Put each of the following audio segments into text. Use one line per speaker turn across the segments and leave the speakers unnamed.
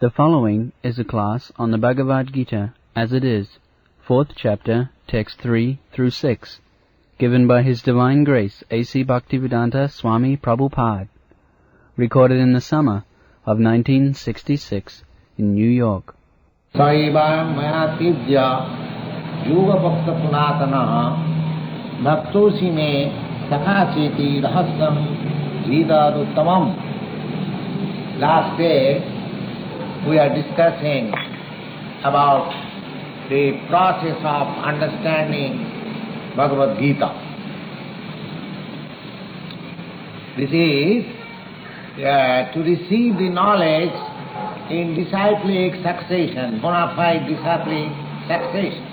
The following is a class on the Bhagavad-gītā as it is, 4th chapter, text 3 through 6, given by His Divine Grace A.C. Bhaktivedanta Swami Prabhupada, recorded in the summer of 1966 in New York.
Saivāṁ mayātibhya yoga bhakta Sanatana bhaktosi me sakācheti rahasyam Gita-uttamam. Last day we are discussing about the process of understanding Bhagavad-gītā. This is to receive the knowledge in disciplic succession, bona fide disciplic succession.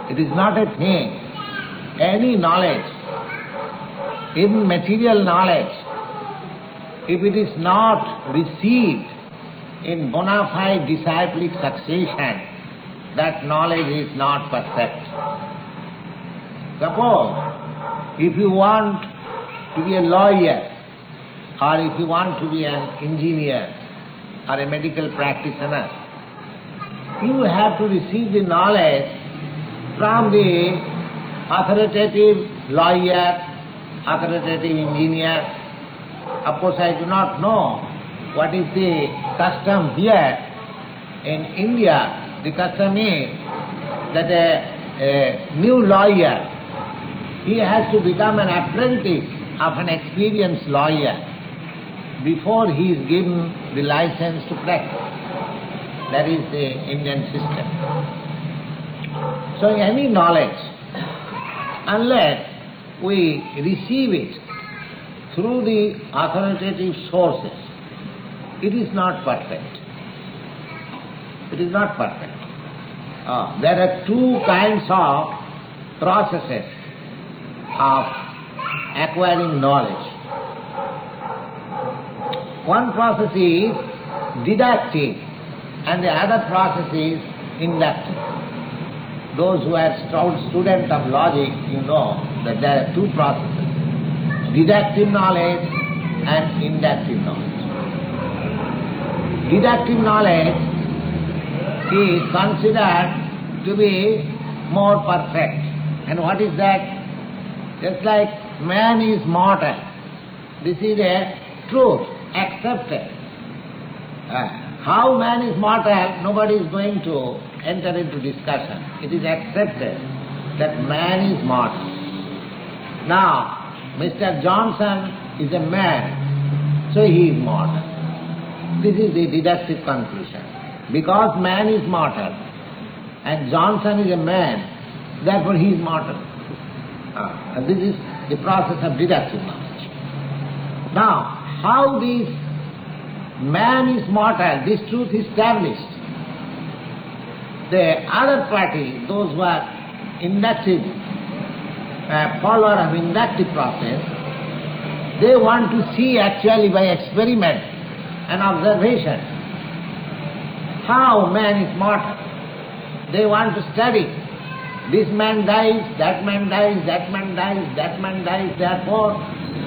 It is not a thing. Any knowledge, even material knowledge, if it is not received in bona fide disciplic succession, that knowledge is not perfect. Suppose, if you want to be a lawyer, or if you want to be an engineer, or a medical practitioner, you have to receive the knowledge from the authoritative lawyer, authoritative engineer. Of course, I do not know what is the custom here in India. The custom is that a new lawyer, he has to become an apprentice of an experienced lawyer before he is given the license to practice. That is the Indian system. So any knowledge, unless we receive it through the authoritative sources, it is not perfect. It is not perfect. There are two kinds of processes of acquiring knowledge. One process is deductive and the other process is inductive. Those who are students of logic, you know that there are two processes, deductive knowledge and inductive knowledge. Deductive knowledge is considered to be more perfect. And what is that? Just like man is mortal, this is a truth, accepted. How man is mortal, nobody is going to enter into discussion. It is accepted that man is mortal. Now, Mr. Johnson is a man, so he is mortal. This is the deductive conclusion. Because man is mortal and Johnson is a man, therefore he is mortal. And this is the process of deductive knowledge. Now, how this man is mortal, this truth is established. The other party, those who are inductive, follower of inductive process, they want to see actually by experiment and observation how man is mortal. They want to study. This man dies, that man dies, that man dies, that man dies, therefore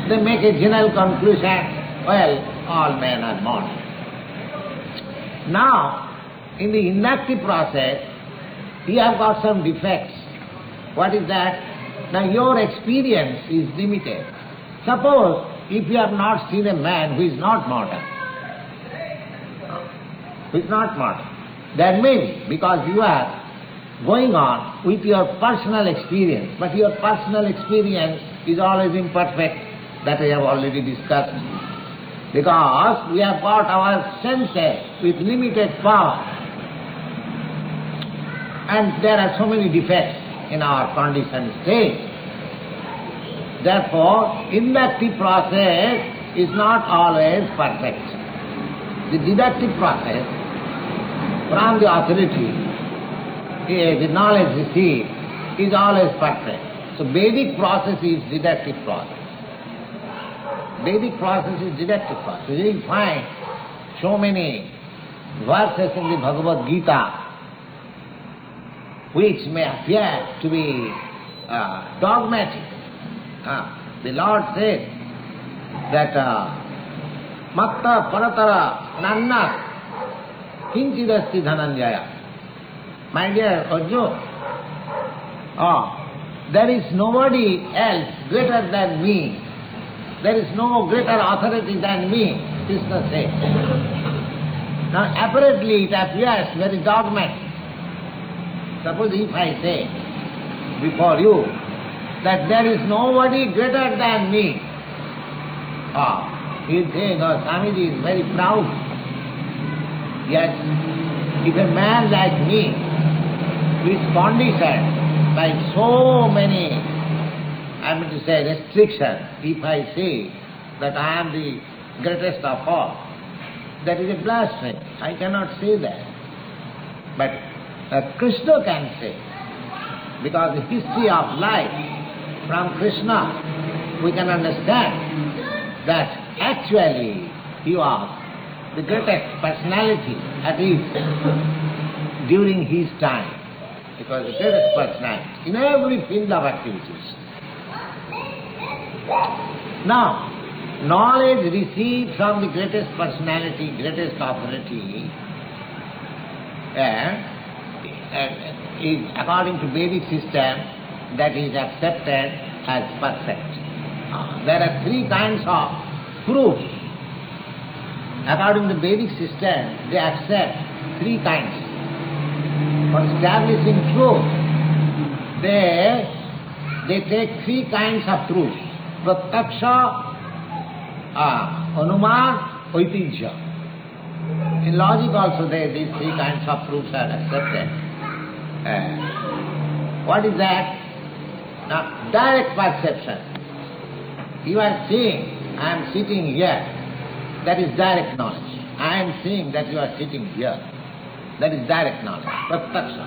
they make a general conclusion, well, all men are mortal. Now, in the inductive process, you have got some defects. What is that? Now your experience is limited. Suppose if you have not seen a man who is not mortal, that means because you are going on with your personal experience, but your personal experience is always imperfect, that I have already discussed. Because we have got our senses with limited power, and there are so many defects in our conditioned state. Therefore, inductive process is not always perfect. The deductive process from the authority, the knowledge received, is always perfect. So Vedic process is deductive process. Vedic process is deductive process. You will find so many verses in the Bhagavad-gītā which may appear to be dogmatic. The Lord said that matta paratara nanna kinchidasti dhananjaya. My dear Arjuna, there is nobody else greater than me. There is no greater authority than me, Krishna says. Now apparently it appears very dogmatic. Suppose if I say before you that there is nobody greater than me, you say, no, Swamiji is very proud. Yes, if a man like me, who is conditioned by so many, I mean to say, restrictions, if I say that I am the greatest of all, that is a blasphemy. I cannot say that. But Krishna can say, because the history of life from Krishna, we can understand that actually he was the greatest personality, at least during his time. It was the greatest personality in every field of activities. Now, knowledge received from the greatest personality, greatest authority, is according to Vedic system, that is accepted as perfect. There are three kinds of proofs. According to Vedic system, they accept three kinds. For establishing truth, they take three kinds of truth. Pratyaksha, Anuman, Oitijya. In logic also these three kinds of proofs are accepted. What is that? Now, direct perception. You are seeing, I am sitting here. That is direct knowledge. I am seeing that you are sitting here. That is direct knowledge. Pratyaksha.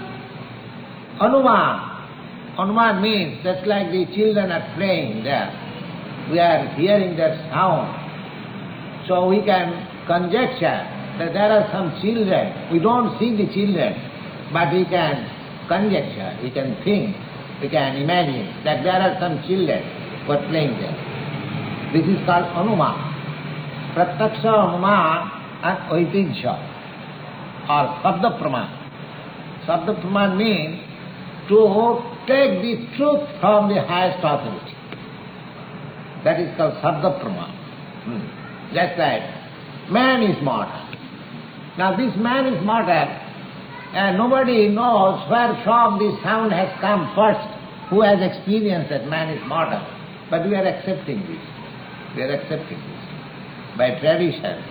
Anuman. Anuman means just like the children are playing there. We are hearing their sound. So we can conjecture that there are some children. We don't see the children, but we can conjecture, we can think, we can imagine that there are some children who are playing there. This is called Anuman. Pratyaksha, Anuman and Oitijya or Sabda Praman. Sabda Praman means to take the truth from the highest authority. That is called Sabda Praman. Just like man is mortal. Now this man is mortal and nobody knows where from this sound has come first, who has experienced that man is mortal. But we are accepting this. We are accepting this. By tradition,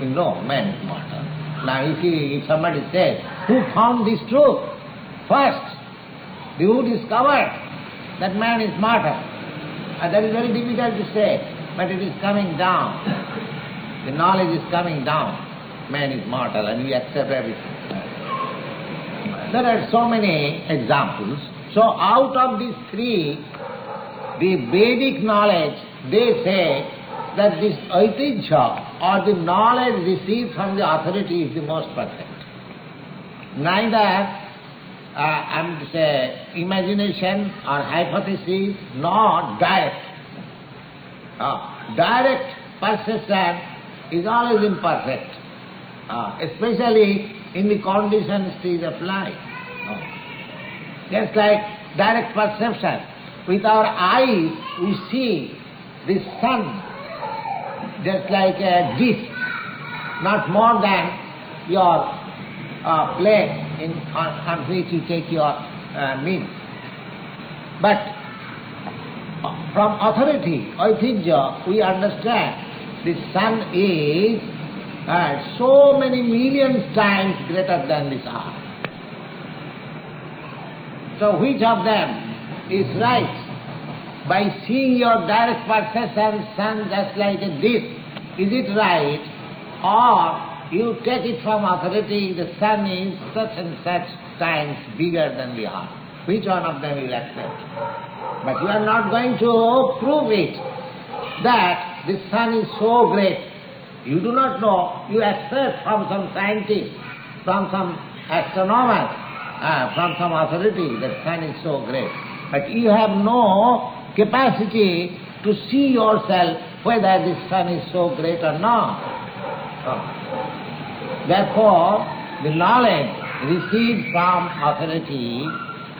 we know man is mortal. Now if somebody says, who found this truth first? Who discovered that man is mortal? That is very difficult to say, but it is coming down. The knowledge is coming down. Man is mortal and we accept everything. There are so many examples. So out of these three, the Vedic knowledge, they say that this Aitijya or the knowledge received from the authority is the most perfect. Neither imagination or hypothesis nor direct. Direct perception is always imperfect, especially in the conditioned stage of life. Just like direct perception, with our eyes we see the sun just like a disk, not more than your plate on which you take your meal. But from authority, Aitijya, we understand the sun is so many millions times greater than this earth. So which of them is right? By seeing your direct perception, sun just like a disk, is it right? Or you take it from authority, the sun is such and such times bigger than the earth. Which one of them you will accept? But you are not going to prove it, that the sun is so great. You do not know, you accept from some scientist, from some astronomer, from some authority that sun is so great. But you have no capacity to see yourself whether the sun is so great or not. Therefore, the knowledge received from authority,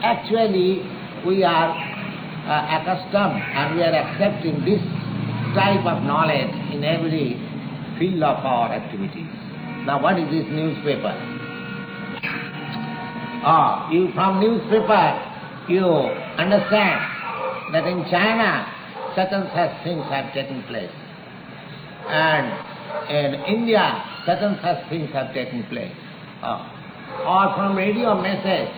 actually we are accustomed and we are accepting this type of knowledge in every field of our activities. Now what is this newspaper? From newspaper you understand that in China such and such things have taken place, and in India such and such things have taken place. Or from radio message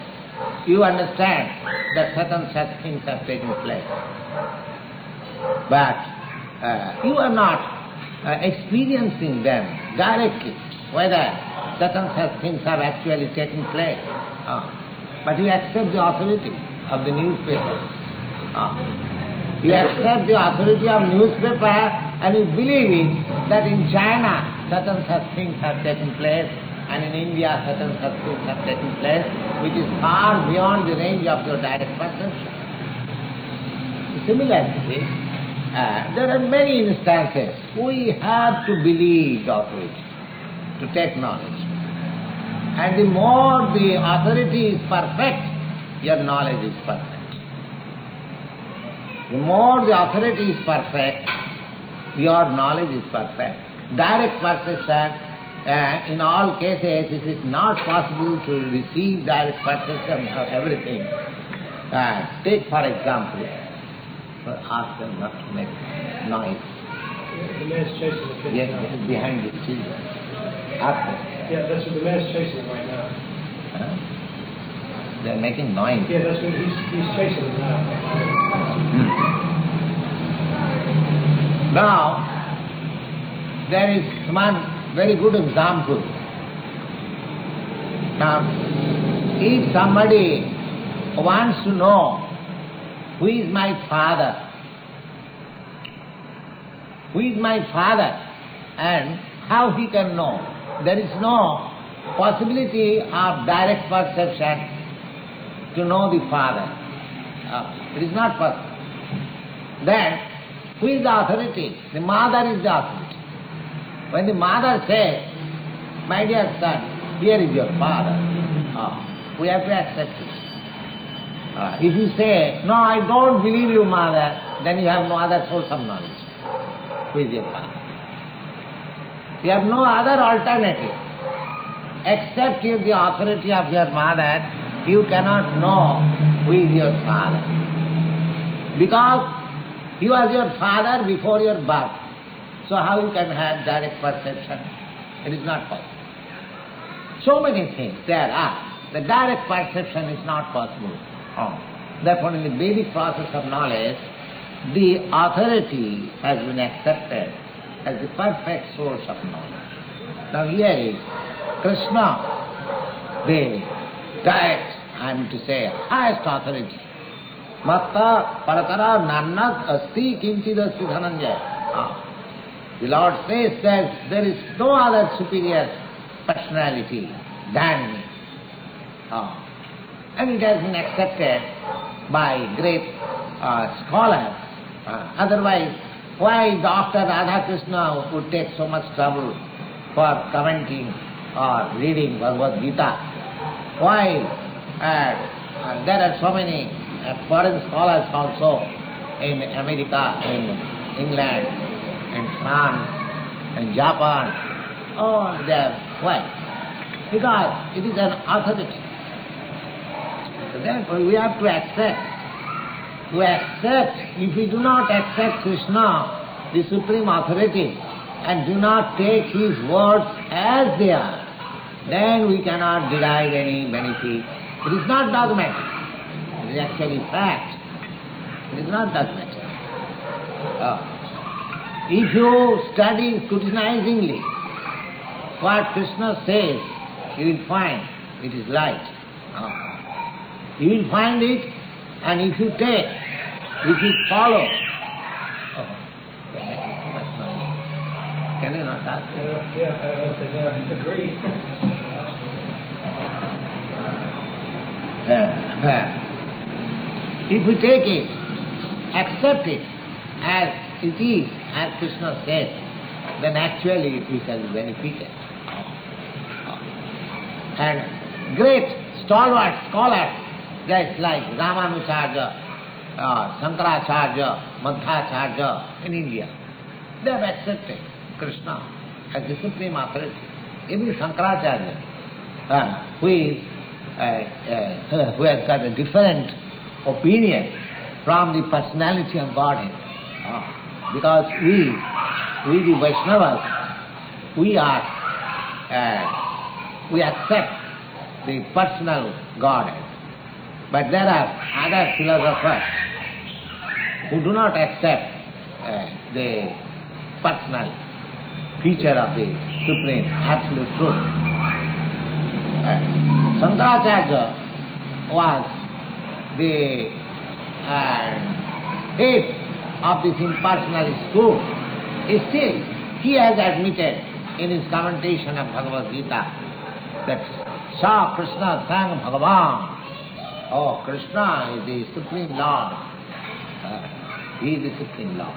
you understand that such and such things have taken place. But you are not experiencing them directly, whether such and such things have actually taken place. But you accept the authority of the newspaper. You accept the authority of newspaper and you believe it that in China such and such things have taken place, and in India such and such things have taken place, which is far beyond the range of your direct perception. Similarly, there are many instances we have to believe the authority, to take knowledge. And the more the authority is perfect, your knowledge is perfect. The more the authority is perfect, your knowledge is perfect. Direct perception, in all cases, it is not possible to receive direct perception of everything. Take for example, ask them not to make noise.
The mayor's chasing the kids.
Yes, behind the children. Ask them.
Yeah, that's what the mayor's chasing right now.
They are making noise.
Yeah, that's what he's chasing them now.
Now, there is one very good example. Now, if somebody wants to know who is my father, and how he can know, there is no possibility of direct perception to know the father. It is not possible. Then, who is the authority? The mother is the authority. When the mother says, my dear son, here is your father, we have to accept it. If you say, no, I don't believe you, mother, then you have no other source of knowledge. Who is your father? You have no other alternative. Except with the authority of your mother, you cannot know who is your father. Because he was your father before your birth. So how you can have direct perception? It is not possible. So many things there are. The direct perception is not possible. Therefore in the Vedic process of knowledge, the authority has been accepted as the perfect source of knowledge. Now here is Krishna, the direct, I am to say, highest authority. Matta paratara nannat asti kinchidasti dhananjaya. The Lord says that there is no other superior personality than me. And it has been accepted by great scholars. Otherwise, why Dr. Radhakrishna would take so much trouble for commenting or reading Bhagavad-gītā? Why? There are so many foreign scholars also in America, in England, in France, in Japan. They are why? Because it is an authority. So therefore we have to accept. To accept, if we do not accept Krishna, the supreme authority, and do not take his words as they are, then we cannot derive any benefit. It is not dogmatic. It is actually fact. It is not dogmatic. If you study scrutinizingly what Krishna says, you will find it is light. You will find it, and if you take, if you follow, can you not ask?
Yeah, agree.
If we take it, accept it as it is, as Krishna said, then actually we shall be benefited. And great stalwart scholars, just like Ramanujacharya, Shankaracharya, Madhvacharya in India, they have accepted Krishna as the supreme authority. Even Shankaracharya, who has got a different opinion from the personality of Godhead. Because we the Vaishnavas, we accept the personal Godhead. But there are other philosophers who do not accept the personal feature of the Supreme Absolute Truth. Shankaracharya was the head of this impersonal school. Still, he has admitted in his commentation of Bhagavad-gītā that Sa Krishna Sang Bhagavan. Oh, Krishna is the Supreme Lord. He is the Supreme Lord.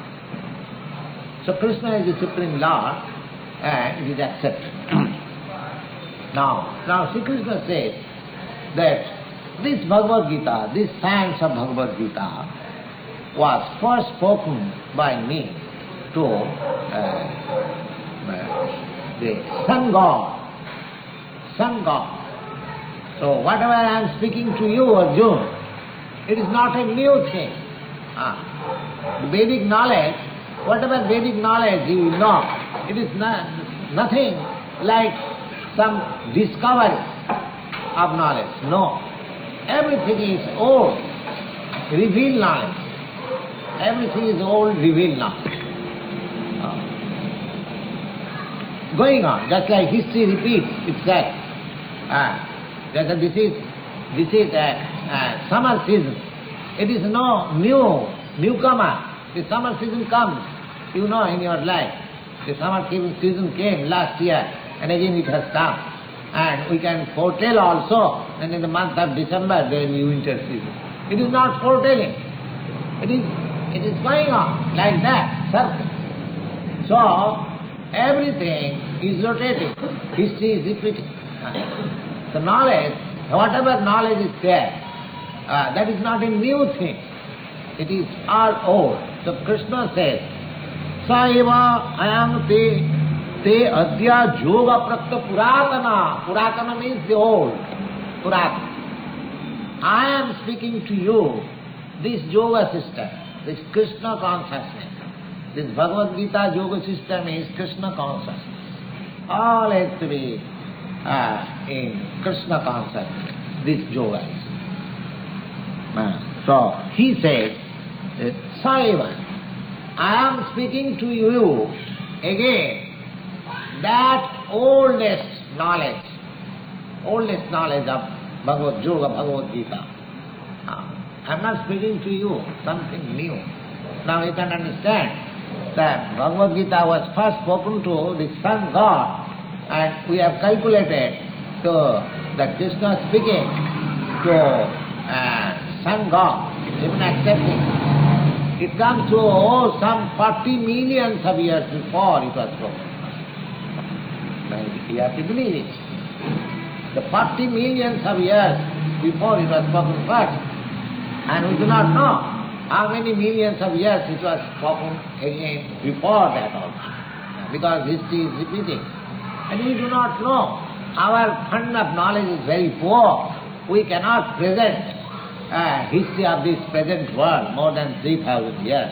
So Krishna is the Supreme Lord and it is accepted. Now Sri Krishna says that this Bhagavad-gītā, this science of Bhagavad-gītā was first spoken by me to the Sun God. Sun God. So whatever I am speaking to you, Arjuna, it is not a new thing. The Vedic knowledge, whatever Vedic knowledge you will know, it is nothing like some discovery of knowledge. No. Everything is old, revealed knowledge. Everything is old, revealed knowledge. Going on, just like history repeats itself. This is summer season. It is no newcomer. The summer season comes, you know, in your life. The summer season came last year, and again it has come. And we can foretell also, and in the month of December there will be winter season. It is not foretelling. It is going on like that, circle. So everything is rotating. History is repeating. The knowledge, whatever knowledge is there, that is not a new thing. It is all old. So Krishna says, Sa eva ayam te adya yoga prakta puratana. Puratana means the old. Puratana. I am speaking to you this yoga system, this Krishna consciousness. This Bhagavad-gītā yoga system is Krishna consciousness. All has to be in Krishna consciousness, this yoga is. So he says, Saiva, I am speaking to you again that oldest knowledge of Bhagavad Yoga, Bhagavad-gītā. I am not speaking to you something new. Now you can understand that Bhagavad-gītā was first spoken to the Sun God, and we have calculated that Krishna speaking to Sun God, even accepting. It comes to some 40 millions of years before it was spoken. You have to believe it. The 40 millions of years before it was spoken first. And we do not know how many millions of years it was spoken again before that also. Because history is repeating. And we do not know. Our fund of knowledge is very poor. We cannot present history of this present world more than 3,000 years.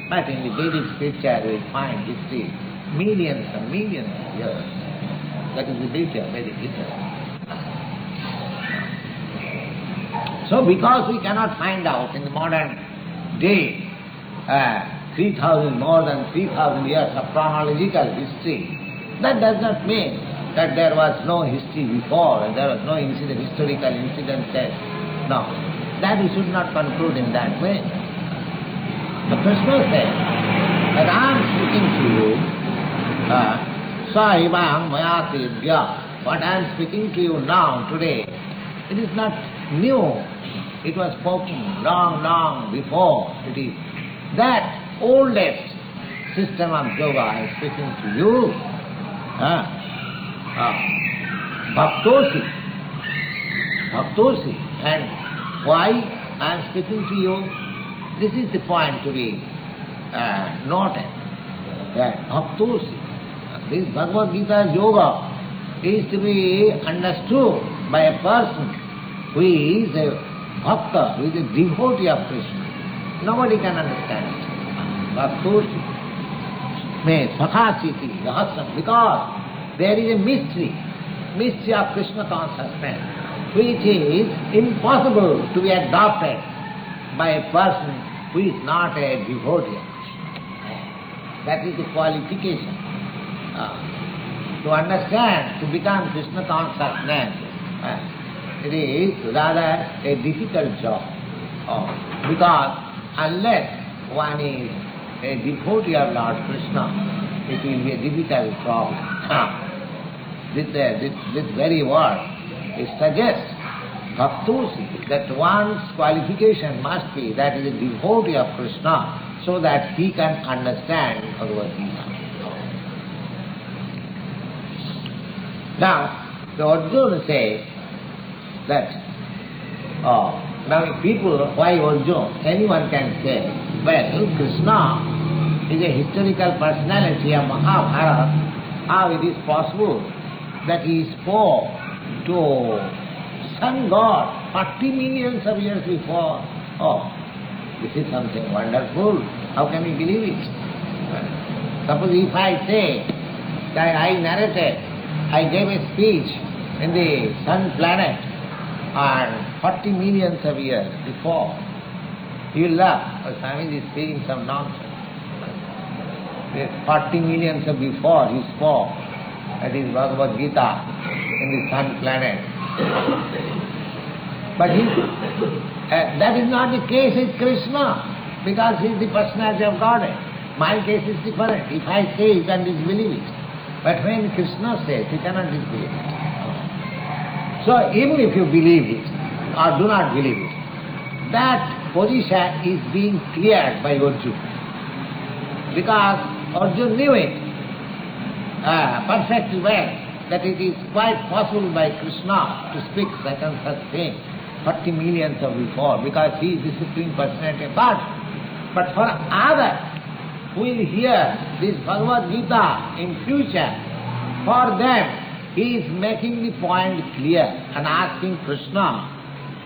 But in the Vedic Scriptures we find history millions and millions of years. That is the beauty of Vedic Scriptures. So because we cannot find out in the modern day more than 3,000 years of chronological history, that does not mean that there was no history before and there was no historical incidences. No, that we should not conclude in that way. The Krishna says that I am speaking to you, Saivang Mayatibhya. What I am speaking to you now, today, it is not new. It was spoken long, long before. It is that oldest system of yoga I am speaking to you. Bhaktosi, Bhaktosi. And why I am speaking to you? This is the point to be noted. That Bhaktosi, this Bhagavad-gītā yoga is to be understood by a person who is a bhakta, who is a devotee of Krishna. Nobody can understand it. Bhaktosi means sakhasiti, rahasam, because there is a mystery of Krishna consciousness, which is impossible to be adopted by a person who is not a devotee of Krishna. That is the qualification. To understand, to become Krishna consciousness, it is rather a difficult job. Because unless one is a devotee of Lord Krishna, it will be a difficult problem. This very word, it suggests bhaktosi, that one's qualification must be that is a devotee of Krishna, so that he can understand Bhagavad-gītā. Now, the Arjuna says that, now people, why Arjuna? Anyone can say, well, Krishna is a historical personality of Mahabharata. How it is possible that he spoke to sun god 40 millions of years before? This is something wonderful. How can we believe it? Suppose if I say that I gave a speech in the sun planet and 40 millions of years before, you will laugh, Swami is speaking some nonsense. 40 millions of before he spoke, that is Bhagavad-gītā in the sun planet. But that is not the case with Krishna, because he is the personality of Godhead. My case is different. If I say, you can disbelieve it. But when Krishna says, you cannot disbelieve it. So even if you believe it or do not believe it, that position is being cleared by Arjuna. Because Arjuna knew it perfectly well, that it is quite possible by Krishna to speak such and such thing 40 millions of before, because he is the Supreme Personality of God. But for others who will hear this Bhagavad-gītā in future, for them he is making the point clear and asking Krishna,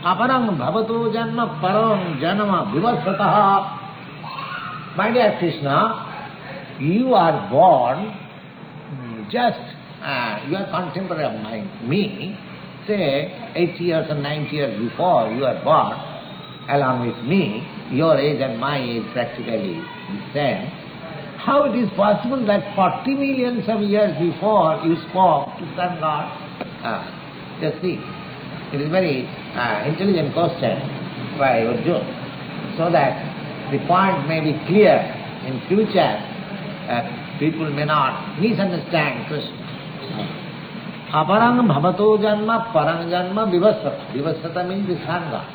aparam bhavato janma param janma vivasataha. My dear Krishna, you are born just, you are contemporary of me, say 80 years or 90 years before you are born, along with me, your age and my age practically the same. How it is possible that 40 millions of years before you spoke to sun god? Just see, it is a very intelligent question by Arjuna, so that the point may be clear in future, people may not misunderstand Krishna. Aparang bhavato janma parang janma vivasata. Vivasata means the sun god.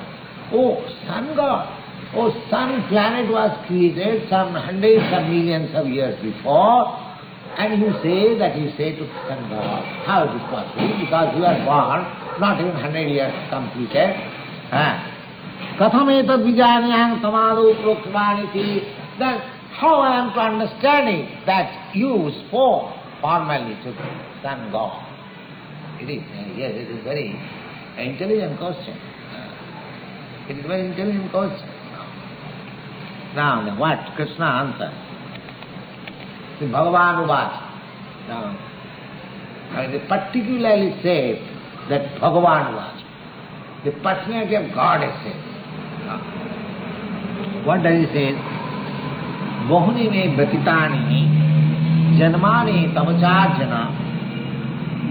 Oh, sun god. Oh, sun planet was created some hundreds of millions of years before, and you say to sun god. How it is possible? Because you are born not even 100 years completed. Katham etad vijanayam tamado proktavaniti. Then how I am to understand it that you spoke formally to the sun god? It is, yes, it is very intelligent question. It is very intelligent question. Now, what Krishna answered? The Bhagavan Uvacha. Now, they particularly says that Bhagavan Uvacha. The personality of God is said. What does he say? Bahuni me bhatitani janmani tamacharjana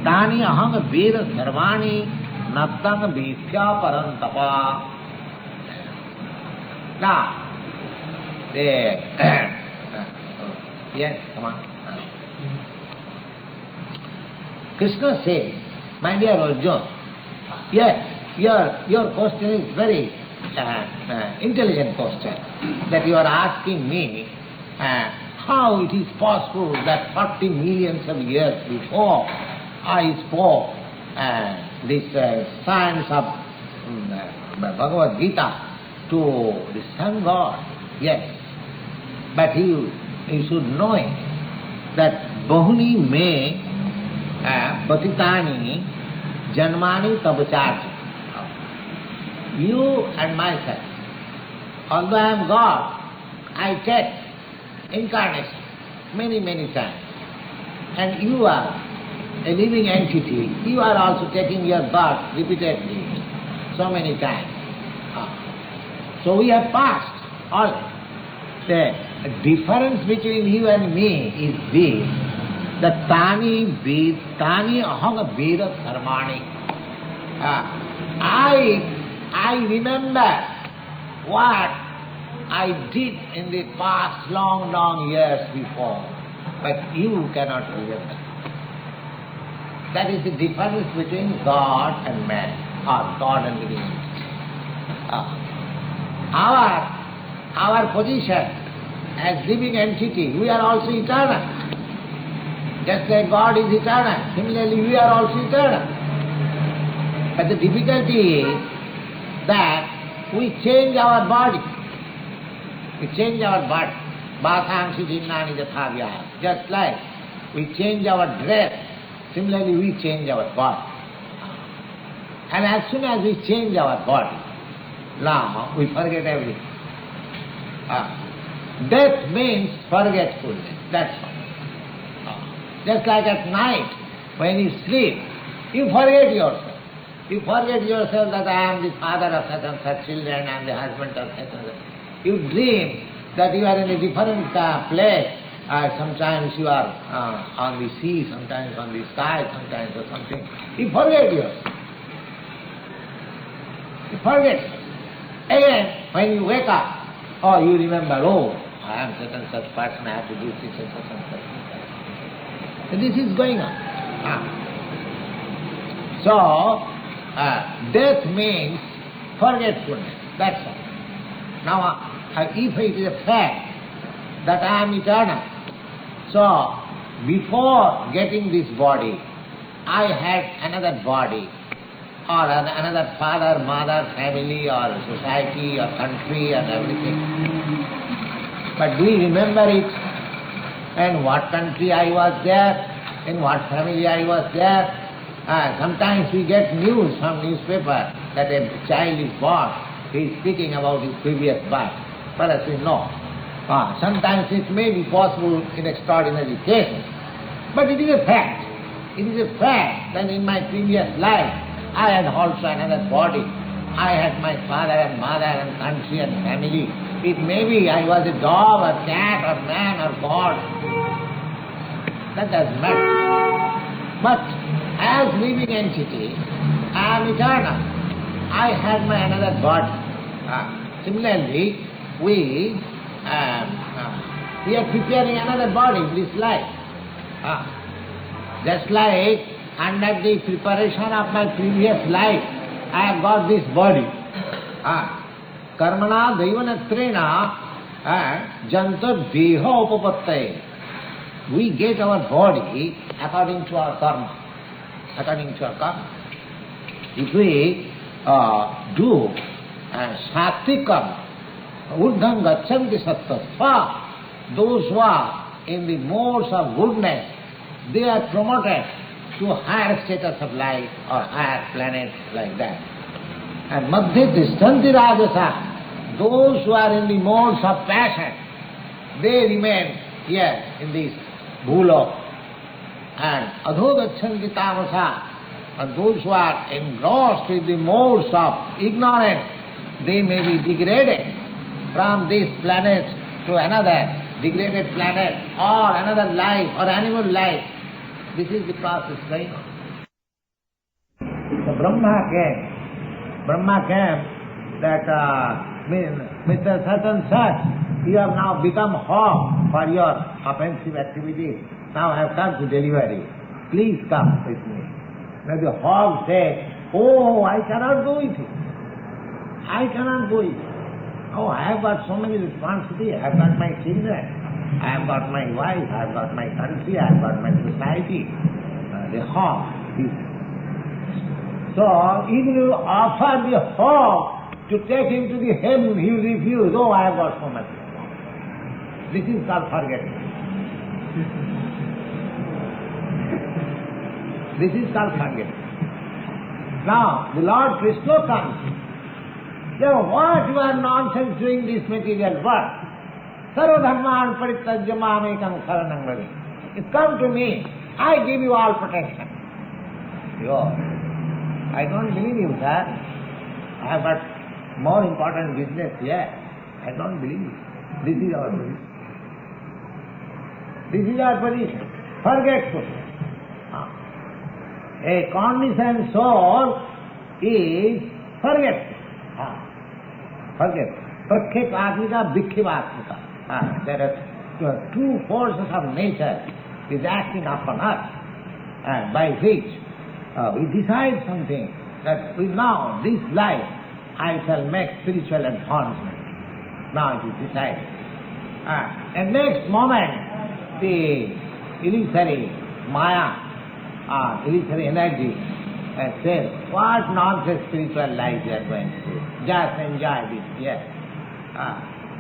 tani aham veda sarvani nattang vithya parantapa. Now, yes, come on. Krishna says, my dear Arjuna, yes, your question is very intelligent question, that you are asking me how it is possible that 40 millions of years before I spoke this science of Bhagavad-gītā to the sun god, yes. But you should know it, that bahuni me patitani janmani tabacharja. You and myself, although I am God, I take incarnation many, many times. And you are a living entity, you are also taking your birth repeatedly, so many times. So we have passed all. The difference between you and me is this, that tani aham veda dharmani. I remember what I did in the past long years before, but you cannot remember. That is the difference between God and man, or God and living entity. Our position as living entity, we are also eternal. Just like God is eternal, similarly we are also eternal. But the difficulty is that we change our body. We change our body. Bhasaṁsi jinnāni yathavyāya. Just like we change our dress, similarly we change our body. And as soon as we change our body, now we forget everything. Death means forgetfulness, that's all. Just like at night, when you sleep, you forget yourself. You forget yourself that I am the father of such and such children, I am the husband of such and such. You dream that you are in a different place. Sometimes you are on the sea, sometimes on the sky, sometimes or something. You forget yourself. You forget. Again, when you wake up, you remember, I am such and such person, I have to do this and such and such. So this is going on. So, death means forgetfulness, that's all. Now, if it is a fact that I am eternal, so before getting this body, I had another body, or another father, mother, family, or society, or country, and everything. But do you remember it? And what country I was there, in what family I was there? Sometimes we get news from newspaper that a child is born, he is speaking about his previous birth. For us we know. Sometimes it may be possible in extraordinary cases, but it is a fact. It is a fact that in my previous life I had also another body. I had my father and mother and country and family. It may be I was a dog or cat or man or God. That doesn't matter. But as living entity, I am eternal. I had my another body. Similarly, we are preparing another body in this life. Just like under the preparation of my previous life, I have got this body. Karmana daivanatrena jantar deha upapattaye. We get our body according to our karma. According to our karma. If we do sattvic karma, urdham gacchanti sattva, those who are in the modes of goodness, they are promoted to higher status of life or higher planets like that. And madhya tishtanti rajasa, those who are in the modes of passion, they remain here in this bhulok. And adho gacchanti tamasa, and those who are engrossed in the modes of ignorance, they may be degraded from this planet to another degraded planet or another life or animal life. This is the process going on. So Brahma came that Mr. Such and such, you have now become hog for your offensive activities. Now I have come to deliver you. Please come with me. Now the hog said, I cannot go with you. I cannot go with you. I have got so many responsibilities. I have got my children. I have got my wife, I have got my country, I have got my society. The hog is So even you offer the hope to take him to the heaven, he will refuse. Oh, I have got so much. This is called forgetfulness. This is called forgetfulness. Now, the Lord Krishna comes. So what you are nonsense doing this material work? Sarva dhamman parityajya mamekam saranam vraja. You come to me, I give you all protection. Yo, I don't believe you, sir. I have got more important business here. I don't believe you. This is our position. This is our position. Forgetful. A conditioned soul is forgetful. Forgetful. Prakhek atmika, bhikkhiv atmika. There are two forces of nature is acting upon us, by which we decide something that now, this life, I shall make spiritual advancement. Now it is decided. And next moment, the illusory Maya, illusory energy says, what nonsense spiritual life you are going to do? Just enjoy this, yes.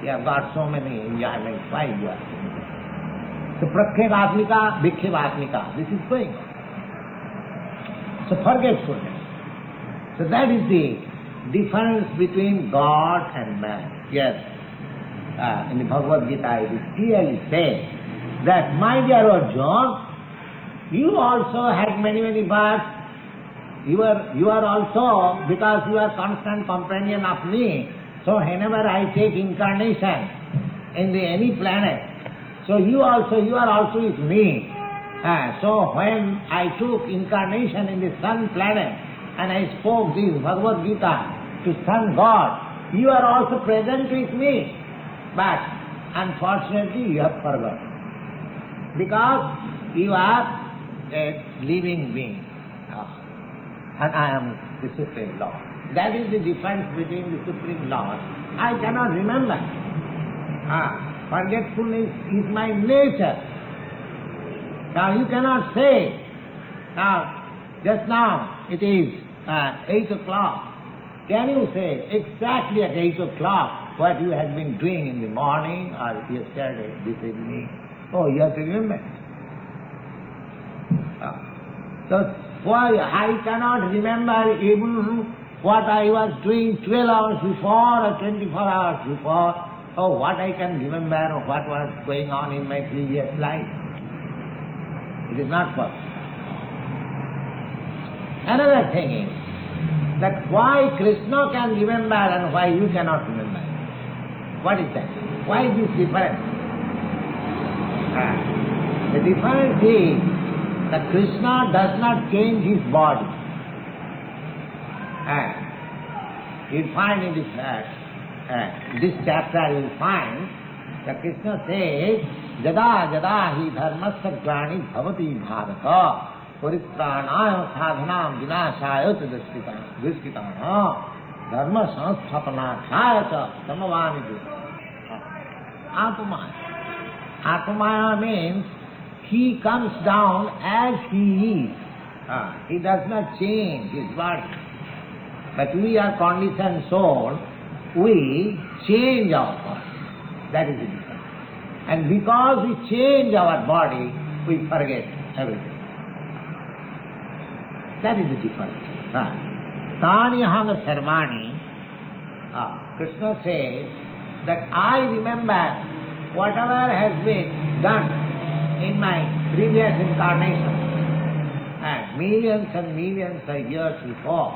You have got so many enjoyments, why you are doing this? So prakhek atmika, bhikkhiv atmika, this is going on. So forgetfulness. So that is the difference between God and man. Yes, in the Bhagavad-gītā it is clearly said that, my dear Arjuna, you also had many births. You are also, because you are constant companion of me, so whenever I take incarnation in any planet, so you are also with me. So when I took incarnation in the sun planet and I spoke this Bhagavad-gītā to sun God, you are also present with me. But unfortunately you have forgotten. Because you are a living being. And I am the Supreme Lord. That is the difference between the Supreme Lord. I cannot remember. Forgetfulness is my nature. Now you cannot say, just now it is 8 o'clock. Can you say exactly at 8 o'clock what you had been doing in the morning or yesterday, this evening? Oh, you have to remember. So why I cannot remember even what I was doing 12 hours before or 24 hours before, or what I can remember or what was going on in my previous life. It is not possible. Another thing is that why Krishna can remember and why you cannot remember. What is that? Why this difference? The difference is that Krishna does not change his body. You'll find in this chapter you'll find that Krishna says, Jada jada hi dharmasya glani bhavati bharata paritrāṇāya sadhanam vināṣāya duṣkritāṇā dharma samsthapanāthāya ca samavānidhi. Atmaya. Atmaya means he comes down as he is. He does not change his body. But we are conditioned soul, we change our body. That is the difference. And because we change our body, we forget everything. That is the difference. Tani aham sarvani, Krishna says that I remember whatever has been done in my previous incarnation, and millions of years before,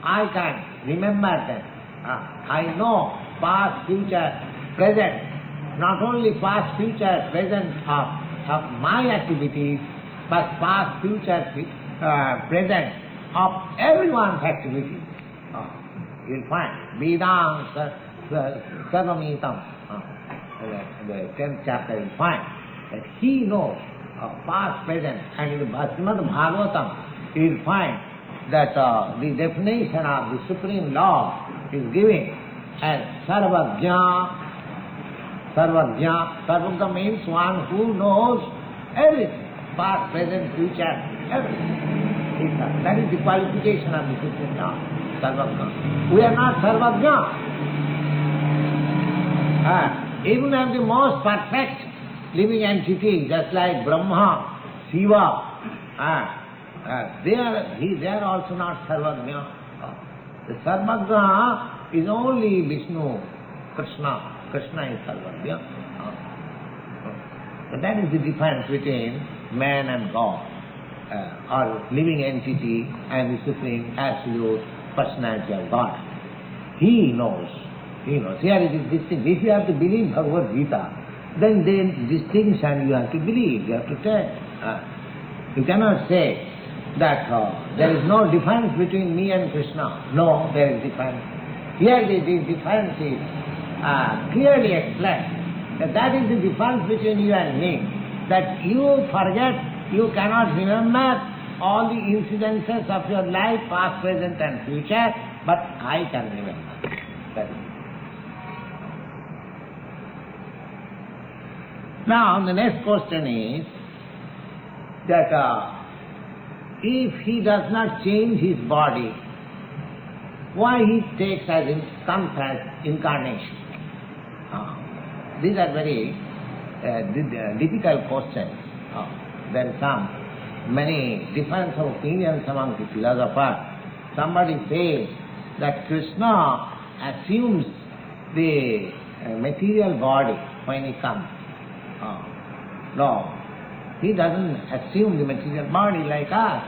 I can remember them. I know past, future, present, not only past, future, present of my activities, but past, future, present of everyone's activities. You'll find Vedam Sarvamitam, the 10th chapter you'll find that he knows of past, present, and in the Srimad Bhagavatam you'll find that the definition of the Supreme Lord is given as Sarvajñā. Sarvajñā means one who knows everything, past, present, future, everything. That is the qualification of the Supreme Lord, Sarvagna. We are not Sarvagna. Even as the most perfect living entity, just like Brahma, Shiva, they are also not Sarvagna. The Sarvagna is only Vishnu, Krishna. Krishna is Sarvagna. So that is the difference between man and God, or living entity and the Supreme Absolute Personality of God. He knows. Here it is distinct. If you have to believe Bhagavad-gītā, then distinction you have to believe, you have to tell. You cannot say that there is no difference between me and Krishna. No, there is difference. Here the difference is clearly explained. That is the difference between you and me. That you forget, you cannot remember all the incidences of your life, past, present and future, but I can remember. That is. Now the next question is that if he does not change his body, why he comes as incarnation? These are very difficult questions. There are many difference of opinions among the philosophers. Somebody says that Krishna assumes the material body when he comes. No, he doesn't assume the material body like us.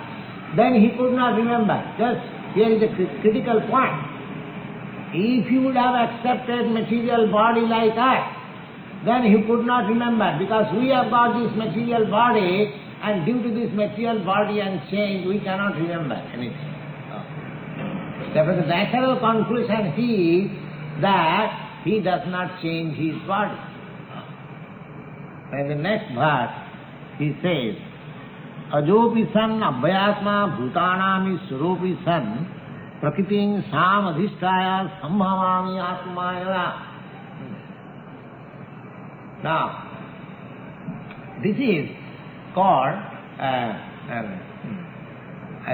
Then he could not remember. Just here is a critical point. If he would have accepted material body like us, then he could not remember, because we have got this material body, and due to this material body and change, we cannot remember anything. Therefore, the natural conclusion is that he does not change his body. In the next verse, he says, Ajopi san abhyasma bhutanami surupi san prakritim samadhisthaya sambhavami atmaya. Now, this is called, as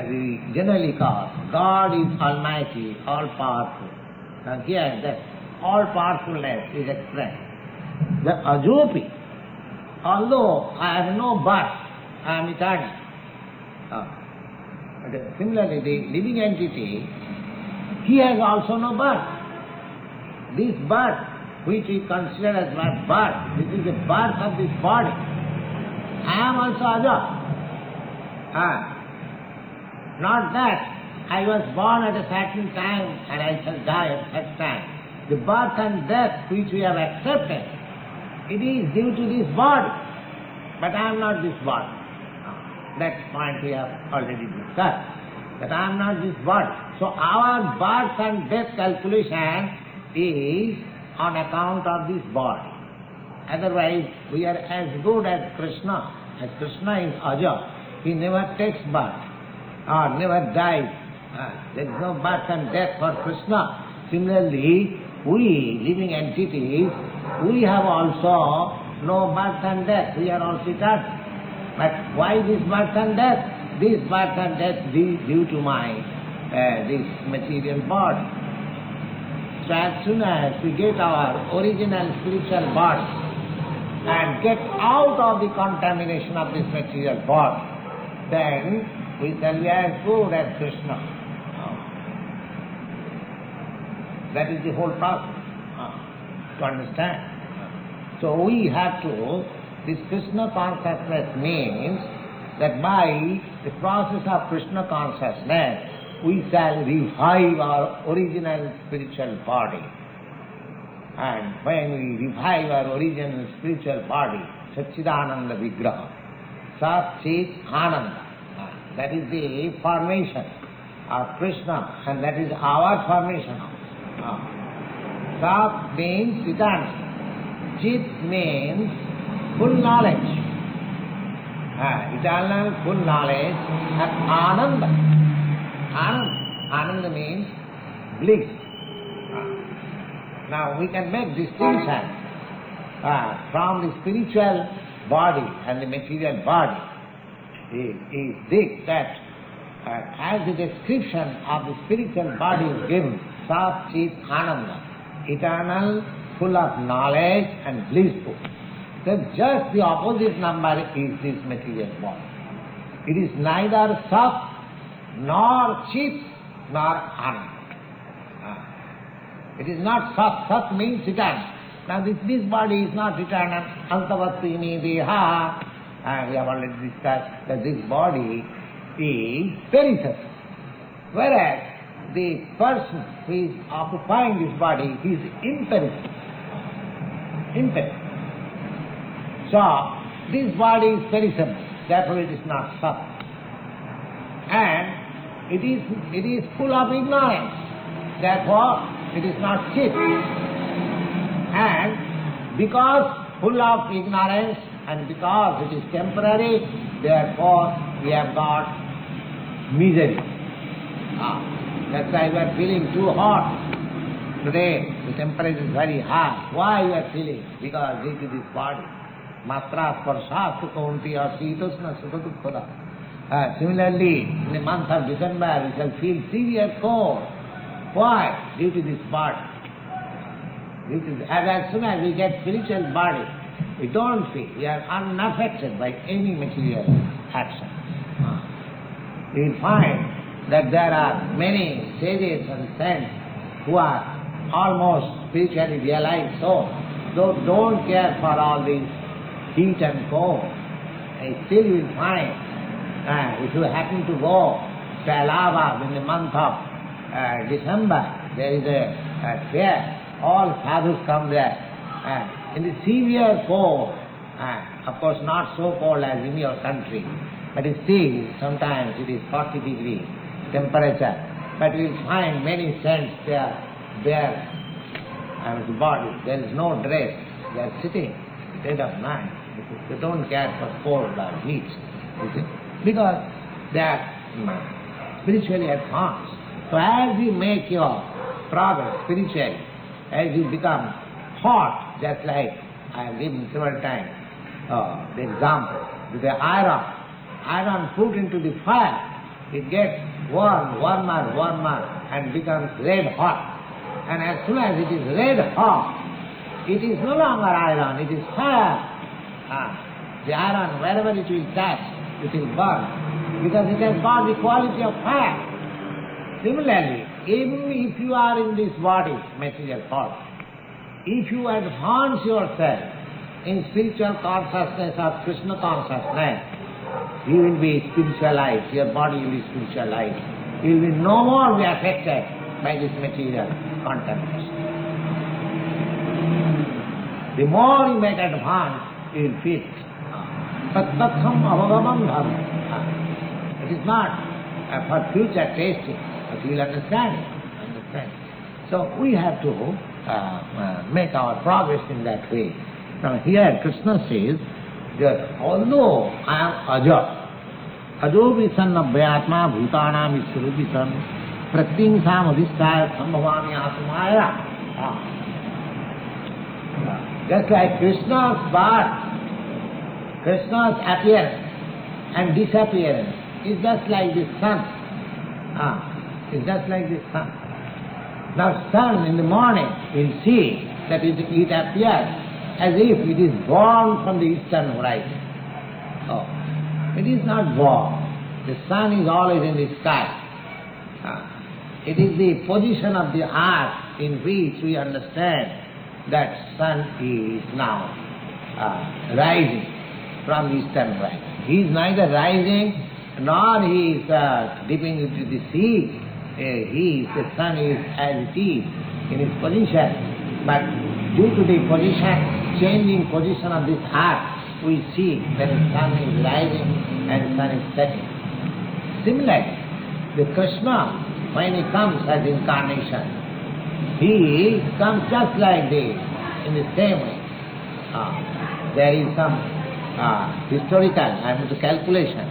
we generally call, God is almighty, all-powerful. Now here, the all-powerfulness is expressed. The Ajopi, although I have no birth, I am eternal. Similarly, the living entity, he has also no birth. This birth, which we consider as birth, this is the birth of this body. I am also Aja. Not that I was born at a certain time and I shall die at such time. The birth and death which we have accepted, it is due to this body. But I am not this body. That point we have already discussed. That I am not this body. So our birth and death calculation is on account of this body. Otherwise, we are as good as Krishna. As Krishna is Aja. He never takes birth or never dies. There is no birth and death for Krishna. Similarly, we living entities, we have also no birth and death. We are also eternal. But why this birth and death? This birth and death due to my this material body. So as soon as we get our original spiritual body and get out of the contamination of this material body, then we shall be as good as Krishna. That is the whole process, to understand. So we have to, this Krishna consciousness means that by the process of Krishna consciousness, we shall revive our original spiritual body. And when we revive our original spiritual body, Satchidananda Vigraha, Sat Chit Ananda, that is the formation of Krishna, and that is our formation. Sat means eternal. Chit means full knowledge. Eternal, full knowledge, and Ananda. Ananda means bliss. Now we can make distinction from the spiritual body and the material body. Is this that as the description of the spiritual body is given, Sat Chit Ananda, eternal, full of knowledge and blissful. Then just the opposite number is this material body. It is neither Sat nor Chit nor Ananda. It is not Sat. Sat means eternal. Now this body is not eternal. Antavatini deha. We have already discussed that this body is perishable. Whereas the person who is occupying this body is imperishable. Imperishable. So this body is perishable. Therefore it is not Sat. And it is full of ignorance. Therefore it is not Chit. And because full of ignorance and because it is temporary, therefore we have got misery. That's why you are feeling too hot. Today the temperature is very high. Why you are feeling? Because due to this body. Matra sparsha sukhaunti asitosna sukhadukkada. Similarly, in the month of December, we shall feel severe cold. Why? Due to this body. As soon as we get spiritual body, we don't feel. We are unaffected by any material action. You will find that there are many sages and saints who are almost spiritually realized souls. Those don't care for all this heat and cold. And still you will find, if you happen to go to Allahabad in the month of December, there is a fair. All sadhus come there. In the severe cold, of course not so cold as in your country, but still sometimes it is 40 degrees temperature. But you will find many saints there, the body. There is no dress. They are sitting dead of night. They don't care for cold or heat. Because they are spiritually advanced. So as you make your progress spiritually, as you become hot, just like I have given several times the example, with the iron put into the fire, it gets warmer, and becomes red hot. And as soon as it is red hot, it is no longer iron, it is fire. The iron, wherever it will touch, it will burn, because it has got the quality of fire. Similarly, even if you are in this body, material body, if you advance yourself in spiritual consciousness or Krishna consciousness, you will be spiritualized, your body will be spiritualized. You will no more be affected by this material contamination. The more you make advance, you will feel. Tat-tatham avagamam dharma. It is not for future tasting, but you will understand it. So we have to make our progress in that way. Now here Krishna says that although I am Aja, Ajo visanna bhyatma bhutanam isruvisan pratyngsam adhisthaya sambhavami atmaya. Just like Krishna's birth, Krishna's appearance and disappearance is just like the sun. It's just like the sun. Now sun in the morning, you'll see that it appears as if it is born from the eastern horizon. It is not born. The sun is always in the sky. It is the position of the earth in which we understand that sun is now rising from the eastern horizon. He is neither rising nor he is dipping into the sea. The sun is as it is in its position. But due to the changing position of this earth, we see that the sun is rising and the sun is setting. Similarly, the Krishna, when he comes as incarnation, he comes just like this, in the same way. There is some historical calculation.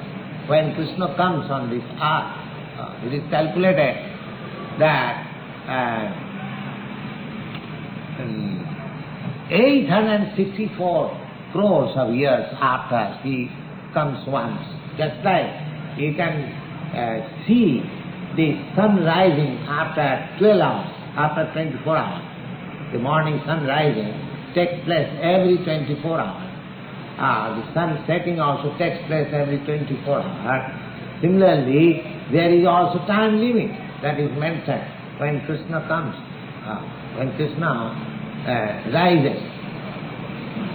When Krishna comes on this earth, it is calculated that 864 crores of years after he comes once. Just like you can see the sun rising after 12 hours, after 24 hours. The morning sun rising takes place every 24 hours. The sun setting also takes place every 24 hours. Similarly, there is also time limit that is mentioned when Krishna comes, when Krishna rises.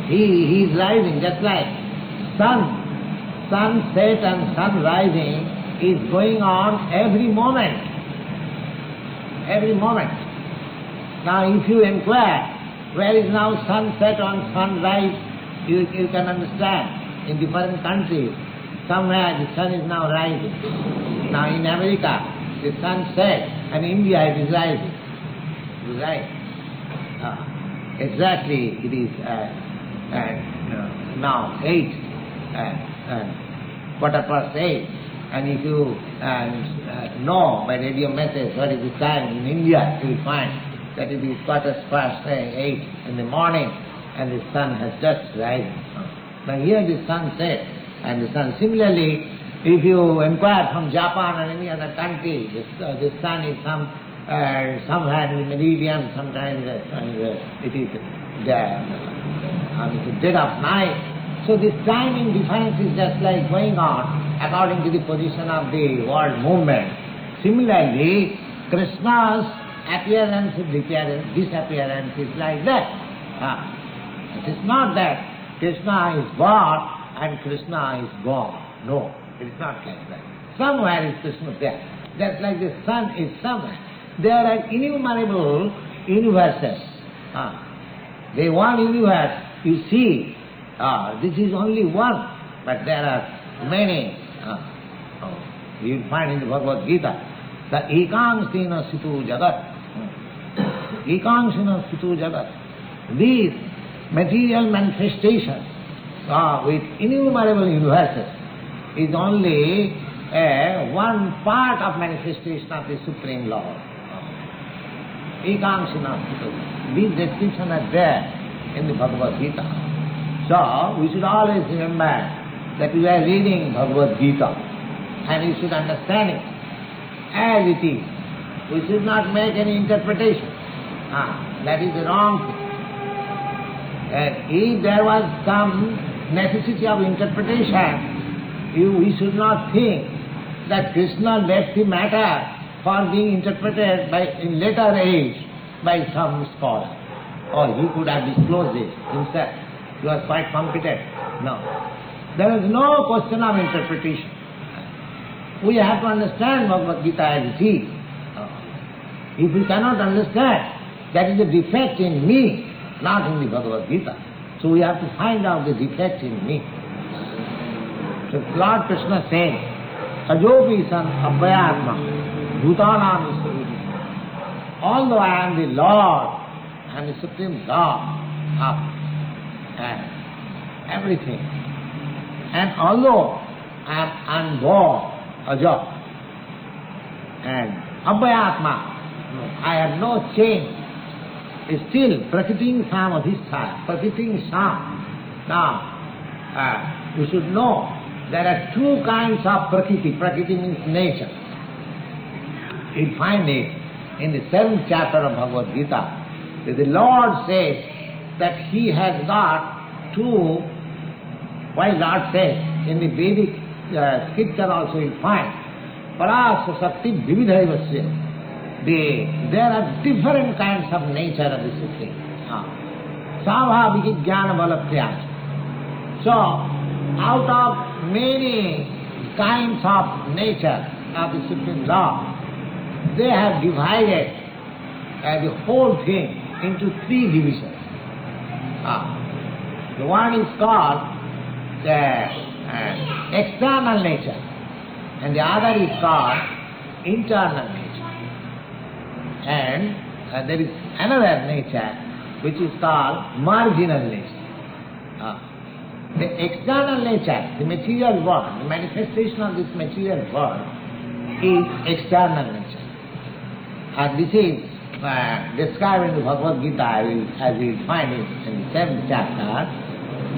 He is rising just like sunset and sun rising is going on every moment. Every moment. Now if you inquire, where is now sunset or sunrise, you can understand. In different countries, somewhere the sun is now rising. Now in America, the sun sets, and in India it is rising. It is right. Exactly, it is now 8, 8:15. And if you know by radio message what is the time in India, you will find that it is 8:15 in the morning, and the sun has just risen. Now here the sun sets, and the sun. Similarly, if you inquire from Japan or any other country, the sun is somewhere in the meridian, sometimes it is dead of night. So this timing difference is just like going on according to the position of the world movement. Similarly, Krishna's appearance and disappearance is like that. It is not that Krishna is born and Krishna is gone. No, it is not like that. Somewhere is Krishna there. Just like the sun is somewhere. There are innumerable universes. The one universe you see, this is only one, but there are many. You will find in the Bhagavad-gītā, the iandKṛṣṇa situ jagat. iandKṛṣṇa situ jagat. These material manifestations with innumerable universes is only one part of manifestation of the Supreme Lord. iandKṛṣṇa situ. These descriptions are there in the Bhagavad-gītā. So, we should always remember that we are reading Bhagavad-gītā and we should understand it as it is. We should not make any interpretation. That is the wrong thing. If there was some necessity of interpretation, we should not think that Krishna left the matter for being interpreted in later age by some scholar. Or he could have disclosed it himself. He was quite competent. No. There is no question of interpretation. We have to understand Bhagavad-gītā as it is. If we cannot understand, that is a defect in me, not in the Bhagavad-gītā. So we have to find out the defect in me. So Lord Krishna saying, Ajopi san abhayatma, bhutanam isvarūpi. Although I am the Lord, I am the Supreme Lord of everything, and although I am unborn, aja, and abhayatma, I have no change, still prakritim samadhisthaya, prakritim sam. Now, you should know there are two kinds of prakriti. Prakriti means nature. You'll find it in the 7th chapter of Bhagavad-gītā. The Lord says that He has got two, while Lord says in the Vedic Scripture also you'll find, Parasa Sakti Vividhaivasya. There are different kinds of nature of the Supreme. Svabhaviki jnana balapriyāca. So, out of many kinds of nature of the Supreme Lord, they have divided the whole thing into 3 divisions. The one is called the external nature, and the other is called internal nature. And there is another nature which is called marginal nature. The external nature, the material world, the manifestation of this material world is external nature. And this is described in the Bhagavad-gītā as we will find it in the 7th chapter.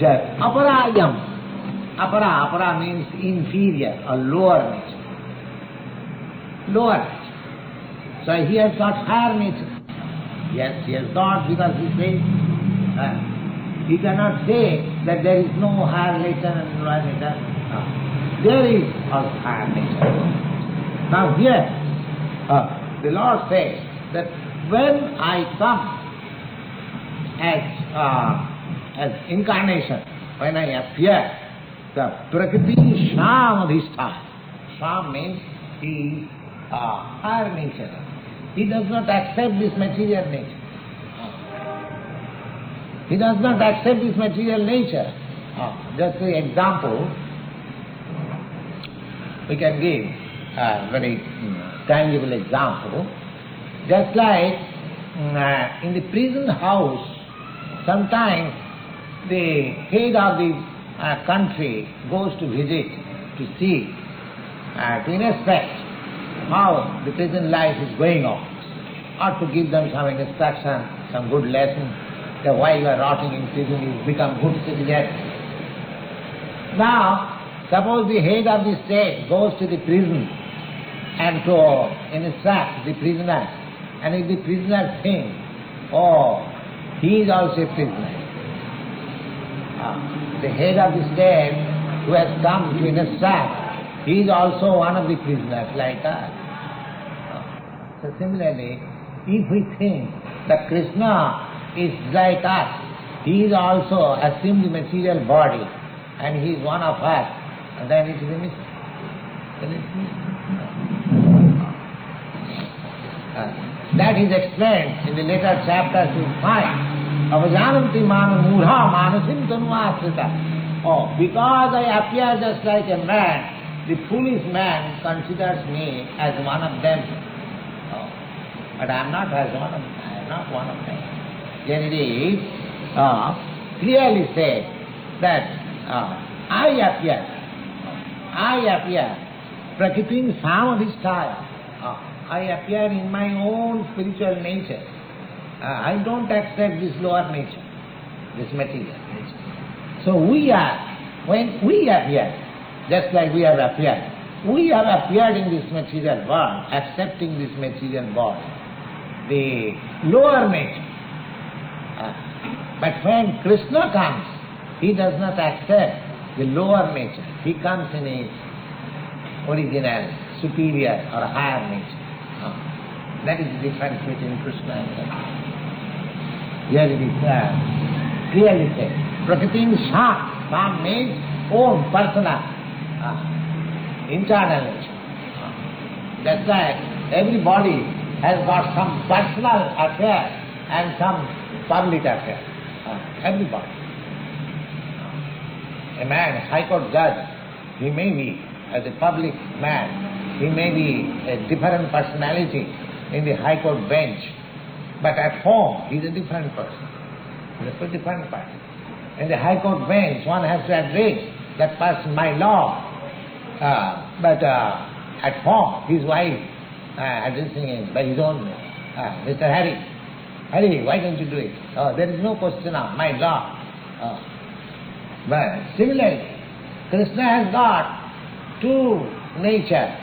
That aparayam, apara means inferior or lower nature. lower nature. So he has got higher nature. Yes, he has got, because he says, he cannot say that there is no higher nature and lower nature. There is also higher nature. Now here, the Lord says that when I come as incarnation, when I appear, the Prakriti Sham Adhishthana. Sham means he is higher nature. He does not accept this material nature. He does not accept this material nature. Just an example, we can give a very tangible example. Just like in the prison house, sometimes the head of the country goes to visit, to see, to inspect how the prison life is going on, or to give them some instruction, some good lesson, that while you are rotting in prison you become good citizen. Now, suppose the head of the state goes to the prison and to instruct the prisoners, and if the prisoners think, oh, he is also a prisoner. The head of the state who has come to instruct, he is also one of the prisoners like us. So similarly, if we think that Krishna is like us, he is also assumed the material body and he is one of us, and then it is a mistake. That is explained in the later chapters you find. Avajananti manu murha manasim tanuasrita. Oh, because I appear just like a man, the foolish man considers me as one of them. Oh, but I am not one of them. Then it is clearly said that I appear, prakritim samadhisthaya. I appear in my own spiritual nature. I don't accept this lower nature, this material nature. So when we appear, just like we have appeared in this material world, accepting this material body, the lower nature. But when Krishna comes, he does not accept the lower nature. He comes in his original, superior or higher nature. That is the difference between Krishna and Krishna. Here it is clearly said. Prakritim Sham. Sham means own, personal, internal nature. That's like everybody has got some personal affair and some public affair. Everybody. A man, High Court judge, he may be, as a public man, he may be a different personality in the High Court bench, but at home he is a different person. He is a different person. In the High Court bench one has to address that person, my lord, but at home his wife addressing him by his own name, Mr. Harry, why don't you do it? Oh, there is no question of my lord. But similarly, Krishna has got two natures,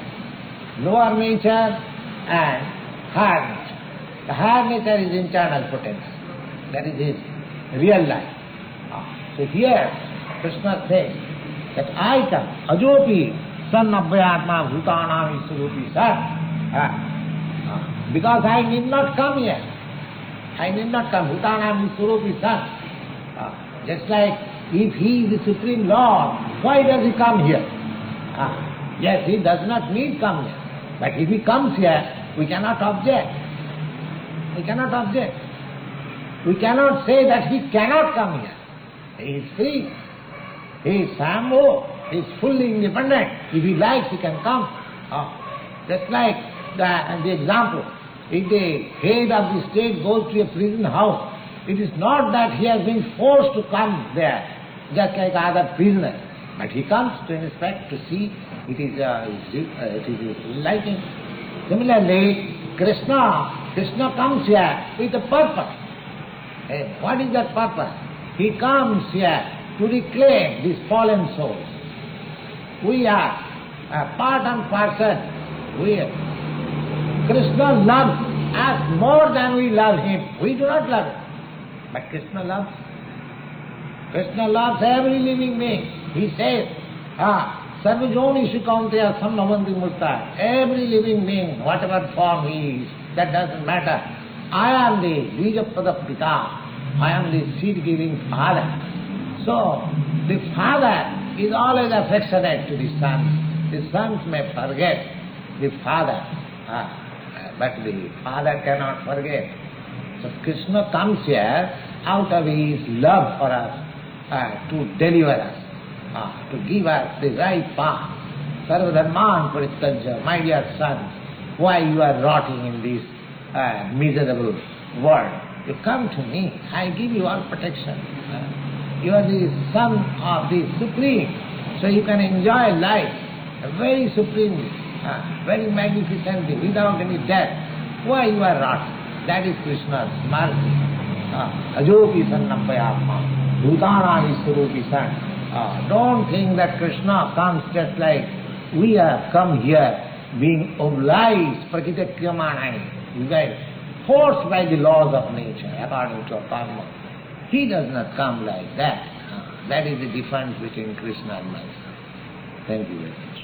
lower nature and higher nature. The higher nature is internal potential. That is his real life. So here Krishna says that I come, ajopi sannabhyatma bhutanam isurupi san. Because I need not come here. I need not come. Bhutanam isurupi san. Just like if he is the Supreme Lord, why does he come here? Yes, he does not need come here. But if he comes here, we cannot object. We cannot object. We cannot say that he cannot come here. He is free. He is Sambhu. He is fully independent. If he likes, he can come. Just like the example, if the head of the state goes to a prison house, it is not that he has been forced to come there, just like other prisoners. But he comes to inspect, to see, it is his liking. Similarly, Krishna comes here with a purpose. What is that purpose? He comes here to reclaim these fallen souls. We are part and parcel. Krishna loves us more than we love him. We do not love him. But Krishna loves. Krishna loves every living being. He says, Sarvajoni Shikantaya Sambhavanti Murta. Every living being, whatever form he is, that doesn't matter. I am the Bijapada Pita. I am the seed-giving father. So, the father is always affectionate to the sons. The sons may forget the father, but the father cannot forget. So Krishna comes here out of his love for us, to deliver us, to give us the right path. Sarvadharman Parityajya, my dear sons, why you are rotting in this miserable world? You come to me, I give you all protection. You are the son of the Supreme, so you can enjoy life very supremely, very magnificently, without any death. Why you are rotting? That is Krishna's mercy. Ajopi sannapayatma. Bhutanam iswarupi san. Don't think that Krishna comes just like we have come here, being obliged, prakritakyamanai, forced by the laws of nature, according to karma. He does not come like that. That is the difference between Krishna and myself. Thank you very much.